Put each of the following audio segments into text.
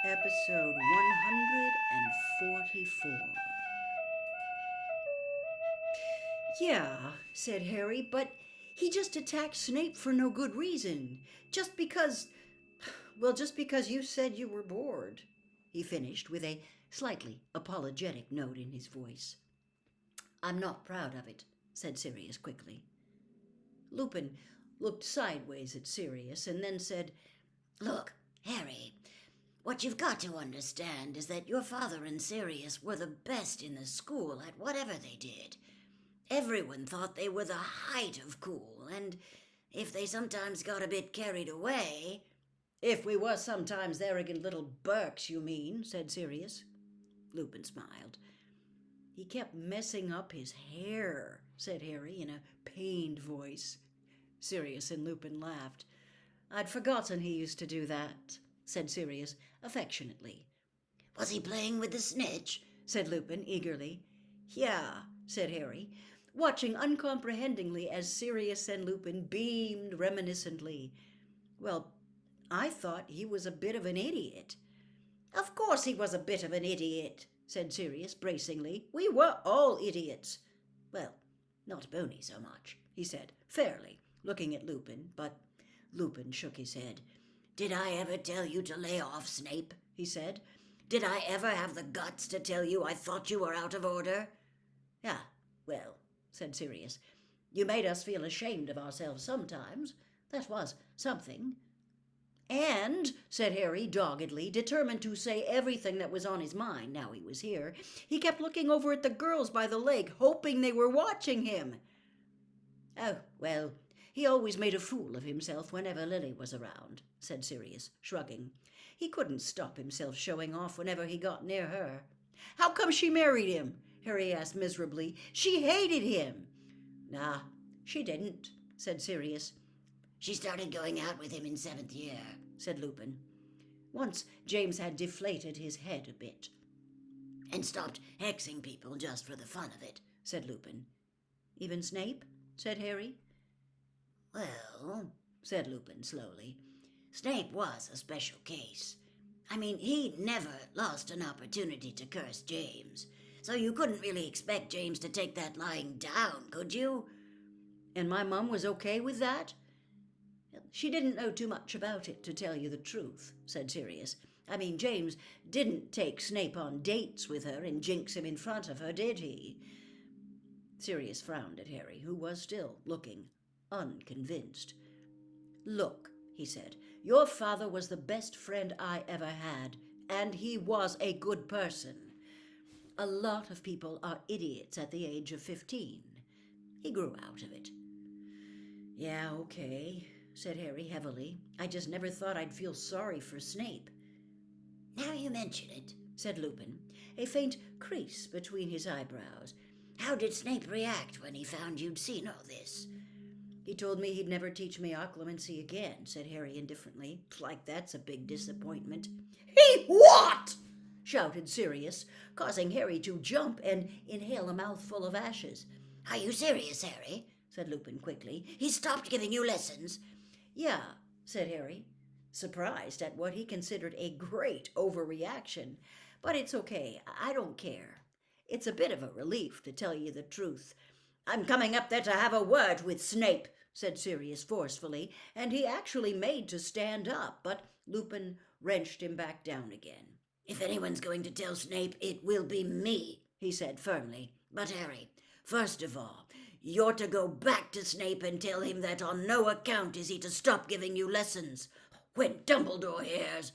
Episode 144. Yeah, said Harry, but he just attacked Snape for no good reason. Just because, just because you said you were bored. He finished with a slightly apologetic note in his voice. I'm not proud of it, said Sirius quickly. Lupin looked sideways at Sirius and then said, Look, Harry, what you've got to understand is that your father and Sirius were the best in the school at whatever they did. Everyone thought they were the height of cool, and if they sometimes got a bit carried away... If we were sometimes arrogant little Burks, you mean, said Sirius. Lupin smiled. He kept messing up his hair, said Harry in a pained voice. Sirius and Lupin laughed. I'd forgotten he used to do that, said Sirius affectionately. Was he playing with the snitch? Said Lupin eagerly. Yeah, said Harry, watching uncomprehendingly as Sirius and Lupin beamed reminiscently. Well, I thought he was a bit of an idiot. Of course he was a bit of an idiot, said Sirius bracingly. We were all idiots. Well, not Boney so much, he said, fairly, looking at Lupin, but Lupin shook his head. Did I ever tell you to lay off, Snape? He said. Did I ever have the guts to tell you I thought you were out of order? Ah, well, said Sirius, you made us feel ashamed of ourselves sometimes. That was something. And, said Harry doggedly, determined to say everything that was on his mind now he was here, he kept looking over at the girls by the lake, hoping they were watching him. Oh, well, he always made a fool of himself whenever Lily was around, said Sirius, shrugging. He couldn't stop himself showing off whenever he got near her. How come she married him? Harry asked miserably. She hated him. Nah, she didn't, said Sirius. She started going out with him in 7th year, said Lupin. Once James had deflated his head a bit. And stopped hexing people just for the fun of it, said Lupin. Even Snape? Said Harry. Well, said Lupin slowly, Snape was a special case. I mean, he never lost an opportunity to curse James, so you couldn't really expect James to take that lying down, could you? And my mum was okay with that? She didn't know too much about it, to tell you the truth, said Sirius. I mean, James didn't take Snape on dates with her and jinx him in front of her, did he? Sirius frowned at Harry, who was still looking unconvinced. Look, he said, your father was the best friend I ever had, and he was a good person. A lot of people are idiots at the age of 15. He grew out of it. Yeah, okay, said Harry heavily. I just never thought I'd feel sorry for Snape. Now you mention it, said Lupin, a faint crease between his eyebrows. How did Snape react when he found you'd seen all this? He told me he'd never teach me occlumency again, said Harry indifferently. Like that's a big disappointment. He what? Shouted Sirius, causing Harry to jump and inhale a mouthful of ashes. Are you serious, Harry? Said Lupin quickly. He stopped giving you lessons. Yeah, said Harry, surprised at what he considered a great overreaction. But it's okay, I don't care. It's a bit of a relief, to tell you the truth. I'm coming up there to have a word with Snape, said Sirius forcefully, and he actually made to stand up, but Lupin wrenched him back down again. If anyone's going to tell Snape, it will be me, he said firmly. But Harry, first of all, you're to go back to Snape and tell him that on no account is he to stop giving you lessons. When Dumbledore hears...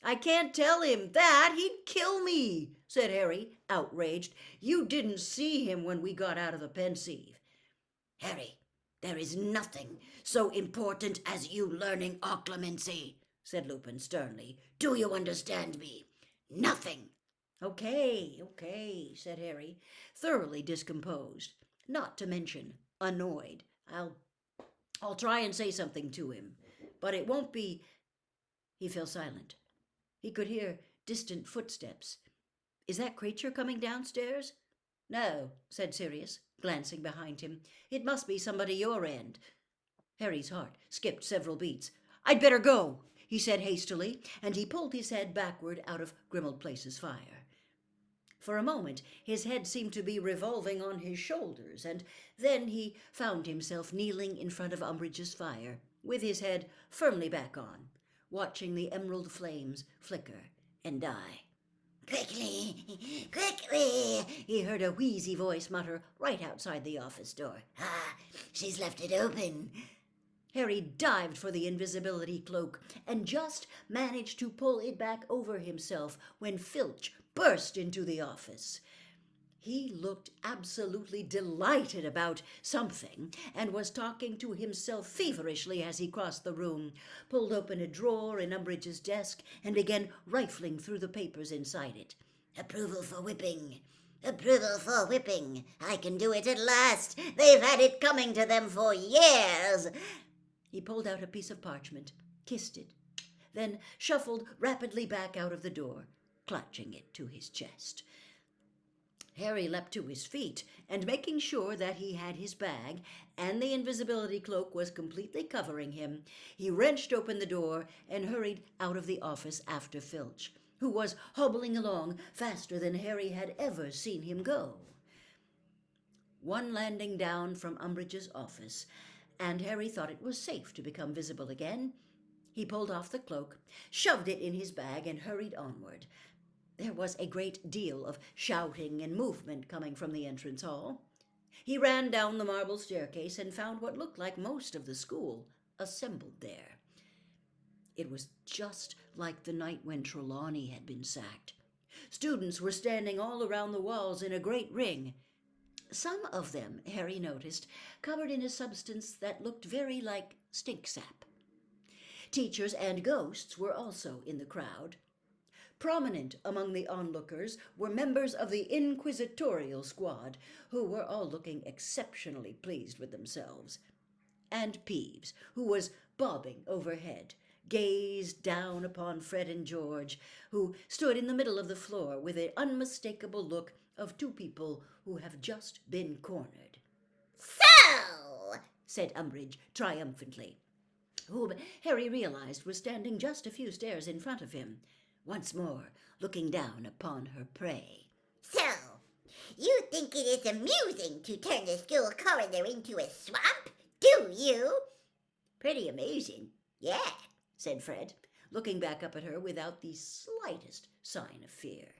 I can't tell him that. He'd kill me, said Harry, outraged. You didn't see him when we got out of the Pensieve. Harry, there is nothing so important as you learning occlumency, said Lupin sternly. Do you understand me? Nothing. Okay, said Harry, thoroughly discomposed, not to mention annoyed. I'll try and say something to him, but it won't be... He fell silent. He could hear distant footsteps. Is that creature coming downstairs? No, said Sirius, glancing behind him. It must be somebody your end. Harry's heart skipped several beats. I'd better go. he said hastily, and he pulled his head backward out of Grimald Place's fire. For a moment his head seemed to be revolving on his shoulders, and then he found himself kneeling in front of Umbridge's fire, with his head firmly back on, watching the emerald flames flicker and die. "Quickly, quickly," he heard a wheezy voice mutter right outside the office door. "Ah, she's left it open." Harry dived for the invisibility cloak and just managed to pull it back over himself when Filch burst into the office. He looked absolutely delighted about something and was talking to himself feverishly as he crossed the room, pulled open a drawer in Umbridge's desk, and began rifling through the papers inside it. "Approval for whipping. Approval for whipping. I can do it at last. They've had it coming to them for years." He pulled out a piece of parchment, kissed it, then shuffled rapidly back out of the door, clutching it to his chest. Harry leapt to his feet, and making sure that he had his bag and the invisibility cloak was completely covering him, he wrenched open the door and hurried out of the office after Filch, who was hobbling along faster than Harry had ever seen him go. One landing down from Umbridge's office, and Harry thought it was safe to become visible again. He pulled off the cloak, shoved it in his bag, and hurried onward. There was a great deal of shouting and movement coming from the entrance hall. He ran down the marble staircase and found what looked like most of the school assembled there. It was just like the night when Trelawney had been sacked. Students were standing all around the walls in a great ring. Some of them, Harry noticed, covered in a substance that looked very like stink sap. Teachers and ghosts were also in the crowd. Prominent among the onlookers were members of the inquisitorial squad, who were all looking exceptionally pleased with themselves. And Peeves, who was bobbing overhead, gazed down upon Fred and George, who stood in the middle of the floor with an unmistakable look of two people who have just been cornered. "So," said Umbridge triumphantly, whom Harry realized was standing just a few stairs in front of him, once more looking down upon her prey. "So, you think it is amusing to turn the school corridor into a swamp, do you?" "Pretty amazing," "Yeah," said Fred, looking back up at her without the slightest sign of fear.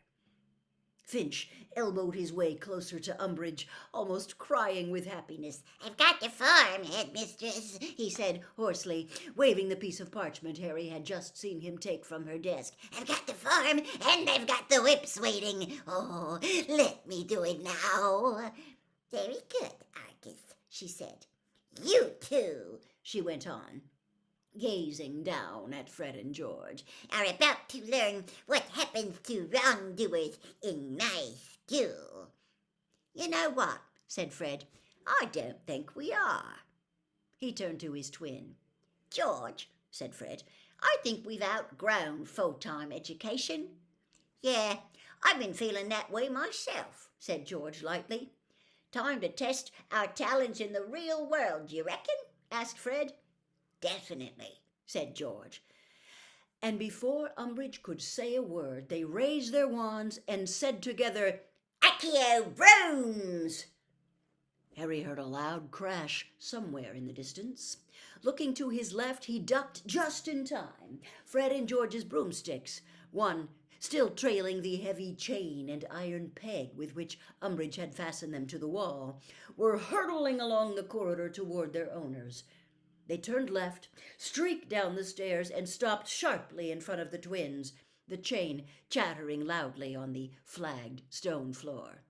Finch elbowed his way closer to Umbridge, almost crying with happiness. "I've got the farm, headmistress," he said hoarsely, waving the piece of parchment Harry had just seen him take from her desk. "I've got the farm, and I've got the whips waiting. Oh, let me do it now." "Very good, Arcus," she said. "You two," she went on, gazing down at Fred and George, "are about to learn what happens to wrongdoers in my school." "You know what?" said Fred. "I don't think we are." He turned to his twin. "George," said Fred, "I think we've outgrown full-time education." "Yeah, "I've been feeling that way myself," said George lightly. "Time to test our talents in the real world, you reckon?" asked Fred. "Definitely," said George. And before Umbridge could say a word, they raised their wands and said together, "Accio Brooms!" Harry heard a loud crash somewhere in the distance. Looking to his left, he ducked just in time. Fred and George's broomsticks, one still trailing the heavy chain and iron peg with which Umbridge had fastened them to the wall, were hurtling along the corridor toward their owners. They turned left, streaked down the stairs, and stopped sharply in front of the twins, the chain chattering loudly on the flagged stone floor.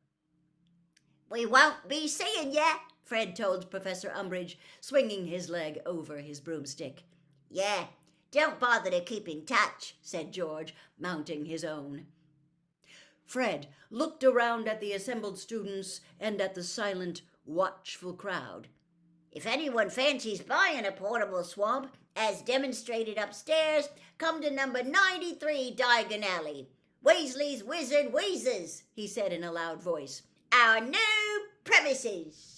"We won't be seeing ya," Fred told Professor Umbridge, swinging his leg over his broomstick. "Yeah, don't bother to keep in touch," said George, mounting his own. Fred looked around at the assembled students and at the silent, watchful crowd. "If anyone fancies buying a portable swamp, as demonstrated upstairs, come to number 93 Diagon Alley. Weasley's Wizard Wheezes," he said in a loud voice. "Our new premises."